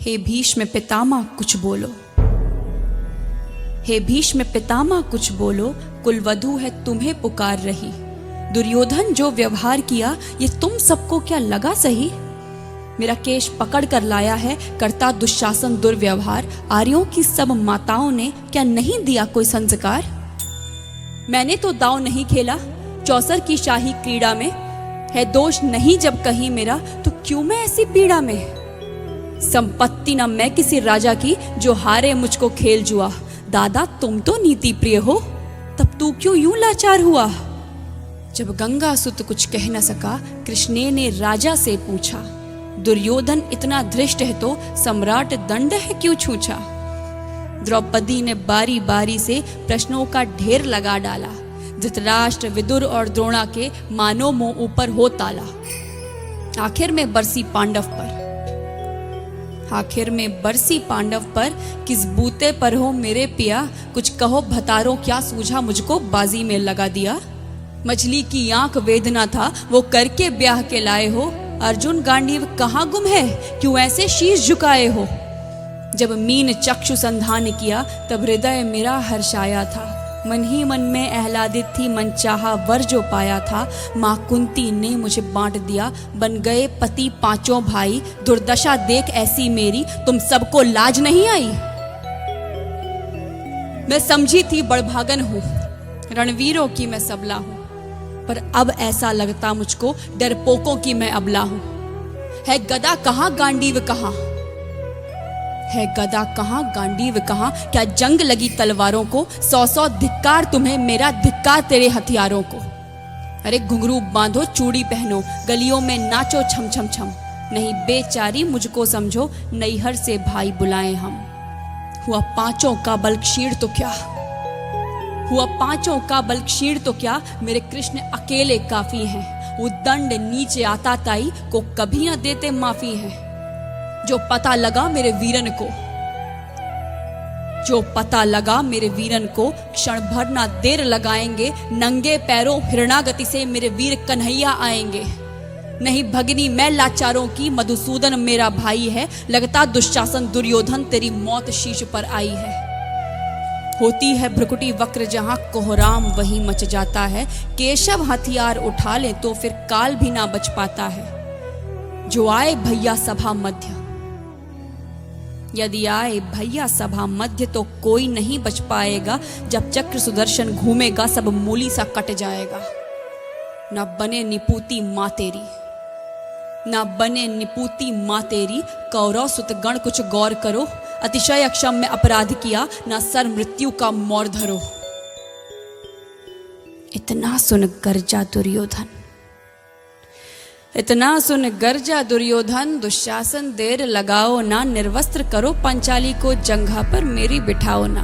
हे भीष्म पितामह कुछ बोलो, हे भीष्म पितामह कुछ बोलो, कुलवधू है तुम्हें पुकार रही। दुर्योधन जो व्यवहार किया ये तुम सबको क्या लगा सही। मेरा केश पकड़ कर लाया है करता दुशासन दुर्व्यवहार। आर्यों की सब माताओं ने क्या नहीं दिया कोई संस्कार। मैंने तो दांव नहीं खेला चौसर की शाही क्रीड़ा में। है दोष नहीं जब कहीं मेरा तो क्यों मैं ऐसी पीड़ा में। संपत्ति न मैं किसी राजा की जो हारे मुझको खेल जुआ। दादा तुम तो नीति प्रिय हो तब तू क्यों यूं लाचार हुआ। जब गंगासुत कुछ कह न सका कृष्णे ने राजा से पूछा। दुर्योधन इतना धृष्ट है तो सम्राट दंड है क्यों छूछा। द्रौपदी ने बारी बारी से प्रश्नों का ढेर लगा डाला। धृतराष्ट्र विदुर और द्रोणा के मानो मुंह ऊपर हो ताला। आखिर में बरसी पांडव पर किस बूते पर हो मेरे पिया। कुछ कहो भतारो क्या सूझा मुझको बाजी में लगा दिया। मछली की आंख वेदना था वो करके ब्याह के लाए हो। अर्जुन गांडीव कहाँ गुम है क्यों ऐसे शीश झुकाए हो। जब मीन चक्षु संधान किया तब हृदय मेरा हर्षाया था। मन ही मन में आह्लादित थी मन चाहा वर जो पाया था। माँ कुंती ने मुझे बांट दिया बन गए पति पांचों भाई। दुर्दशा देख ऐसी मेरी तुम सबको लाज नहीं आई। मैं समझी थी बड़भागन हूँ रणवीरों की मैं सबला हूँ। पर अब ऐसा लगता मुझको डरपोकों की मैं अबला हूँ। है गदा कहाँ गांडीव कहाँ, है गदा कहाँ गांडीव कहाँ। क्या जंग लगी तलवारों को। 100 धिक्कार तुम्हें मेरा धिक्कार तेरे हथियारों को। अरे घुंघरू बांधो चूड़ी पहनो गलियों में नाचो छम छम छम। नहीं बेचारी मुझको समझो नैहर से भाई बुलाए हम। हुआ पांचों का बल क्षीण तो क्या, हुआ पांचों का बल क्षीण तो क्या। मेरे कृष्ण अकेले काफी हैं। वो दंड नीचे आता ताई को कभी न देते माफी है। जो पता लगा मेरे वीरन को, जो पता लगा मेरे वीरन को क्षण भर ना देर लगाएंगे। नंगे पैरों हिरणागति से मेरे वीर कन्हैया आएंगे। नहीं भगनी मैं लाचारों की मधुसूदन मेरा भाई है। लगता दुशासन दुर्योधन तेरी मौत शीश पर आई है। होती है भ्रुकुटी वक्र जहां कोहराम वही मच जाता है। केशव हथियार उठा ले तो फिर काल भी ना बच पाता है। जो आए भैया सभा मध्य, यदि आए भैया सभा मध्य तो कोई नहीं बच पाएगा। जब चक्र सुदर्शन घूमेगा सब मूली सा कट जाएगा। ना बने निपूती मां तेरी, ना बने निपूती मां तेरी। कौरव सुतगण कुछ गौर करो। अतिशय अक्षम्य अपराध किया ना सर मृत्यु का मोर धरो। इतना सुन गर्जा दुर्योधन, इतना सुन गर्जा दुर्योधन। दुशासन देर लगाओ ना निर्वस्त्र करो पंचाली को जंघा पर मेरी बिठाओ ना।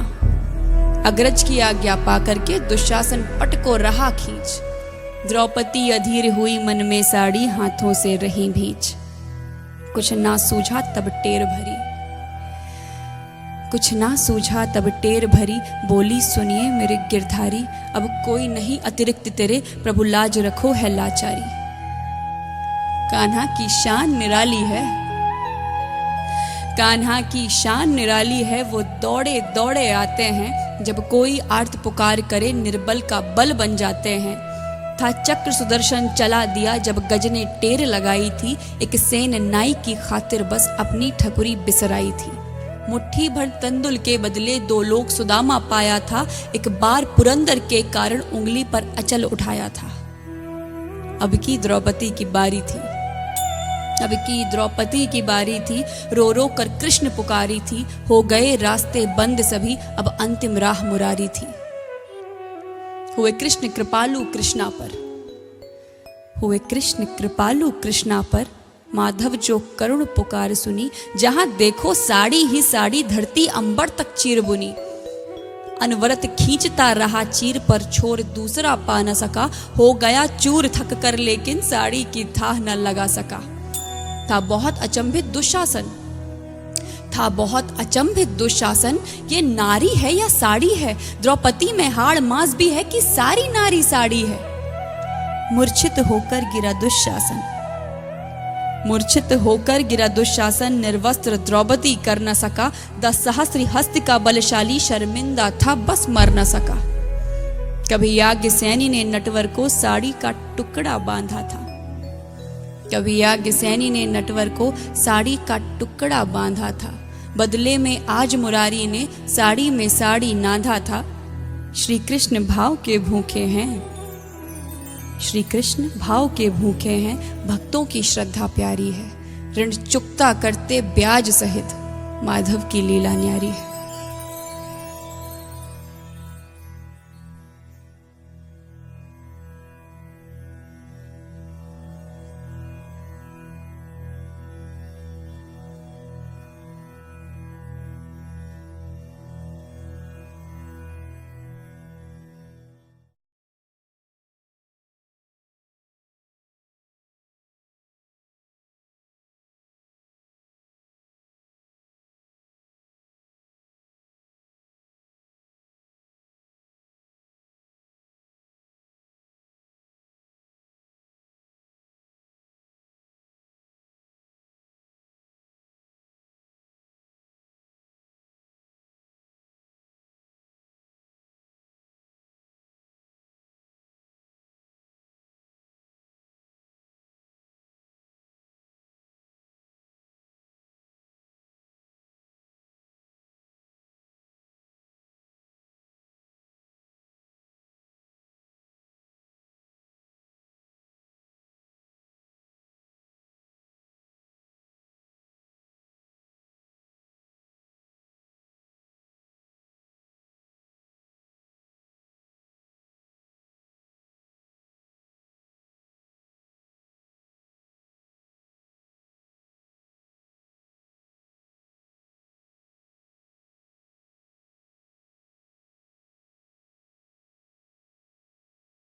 अग्रज की आज्ञा पा करके दुशासन पट को रहा खींच। द्रौपदी अधीर हुई मन में साड़ी हाथों से रही भींच। कुछ ना सूझा तब टेर भरी, कुछ ना सूझा तब टेर भरी। बोली सुनिए मेरे गिरधारी अब कोई नहीं अतिरिक्त तेरे। प्रभु लाज रखो है लाचारी। कान्हा की शान निराली है, कान्हा की शान निराली है। वो दौड़े दौड़े आते हैं जब कोई आर्त पुकार करे निर्बल का बल बन जाते हैं। था चक्र सुदर्शन चला दिया जब गज ने टेर लगाई थी। एक सेन नाई की खातिर बस अपनी ठकुरी बिसराई थी। मुट्ठी भर तंदुल के बदले 2 लोग सुदामा पाया था। एक बार पुरंदर के कारण उंगली पर अचल उठाया था। अब की द्रौपदी की बारी थी, अब की द्रौपदी की बारी थी। रो रो कर कृष्ण पुकारी थी। हो गए रास्ते बंद सभी अब अंतिम राह मुरारी थी। हुए कृष्ण कृपालु कृष्णा पर, हुए कृष्ण कृपालु कृष्णा पर। माधव जो करुण पुकार सुनी। जहां देखो साड़ी ही साड़ी धरती अंबर तक चीर बुनी। अनवरत खींचता रहा चीर पर छोर दूसरा पा न सका। हो गया चूर थक कर लेकिन साड़ी की थाह न लगा सका। था बहुत अचंभित दुशासन, था बहुत अचंभित दुशासन। ये नारी है या साड़ी है। द्रौपदी में हाड़ मांस भी है कि सारी नारी साड़ी है। मूर्छित होकर गिरा दुशासन, मूर्छित होकर गिरा दुशासन, निर्वस्त्र द्रौपदी कर न सका। 10 सहस्त्र हस्त का बलशाली शर्मिंदा था, बस मर न सका। कभी याज्ञसेनी ने नटवर को साड़ी का टुकड़ा बांधा था। कभी याज्ञसेनी ने नटवर को साड़ी का टुकड़ा बांधा था। बदले में आज मुरारी ने साड़ी में साड़ी नाधा था। श्री कृष्ण भाव के भूखे हैं, श्री कृष्ण भाव के भूखे हैं, भक्तों की श्रद्धा प्यारी है। ऋण चुकता करते ब्याज सहित, माधव की लीला न्यारी है।